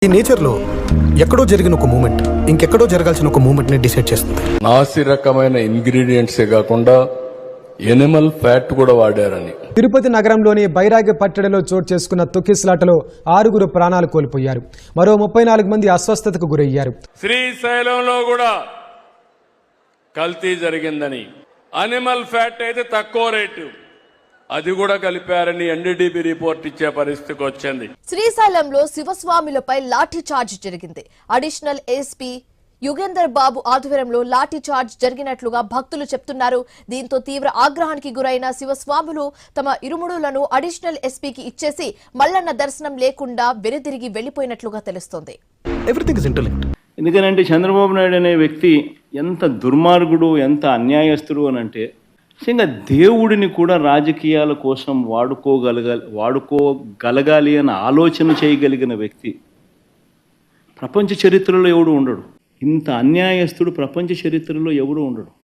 ఈ నేచర్లో ఎక్కడో జరిగిన ఒక మూమెంట్ ఇంకెక్కడో జరగాల్సిన ఒక మూమెంట్ ని డిసైడ్ చేస్తుంది. నాసి రకమైన ఇంగ్రీడియంట్సే కాకుండా ఎనిమల్ ఫ్యాట్ కూడా వాడారని. తిరుపతి నగరంలోని బైరాగి పట్టణంలో చోటు చేసుకున్న తొక్కిసలాటలో 6 ప్రాణాలు కోల్పోయారు. మరో 34 మంది అస్వస్థతకు గురయ్యారు. శ్రీశైలంలో కూడా కల్తీ జరిగిందని, అనిమల్ ఫ్యాట్ అయితే తక్కువ రేటు అది కూడా కలిపారని ఎన్డీడీబీ రిపోర్ట్ ఇచ్చే పరిస్థితికి వచ్చింది. శ్రీశైలంలో శివస్వాములపై లాఠీ చార్జ్ జరిగింది. అడిషనల్ ఎస్పీ యుగేందర్ బాబు ఆధ్వర్యంలో లాఠీ చార్జ్ జరిగినట్లుగా భక్తులు చెప్తున్నారు. దీంతో తీవ్ర ఆగ్రహానికి గురైన శివస్వాములు తమ ఇరుముడులను అడిషనల్ ఎస్పీకి ఇచ్చేసి మల్లన్న దర్శనం లేకుండా వెనుదిరిగి వెళ్లిపోయినట్లుగా తెలుస్తోంది. Everything is interlinked. ఎందుకనంటే చంద్రబాబు నాయుడు అనే వ్యక్తి ఎంత దుర్మార్గుడు, ఎంత అన్యాయస్తుడు అని అంటే నిజంగా దేవుడిని కూడా రాజకీయాల కోసం వాడుకోగలగాలి అని ఆలోచన చేయగలిగిన వ్యక్తి ప్రపంచ చరిత్రలో ఎవడు ఉండడు. ఇంత అన్యాయస్తుడు ప్రపంచ చరిత్రలో ఎవడు ఉండడు.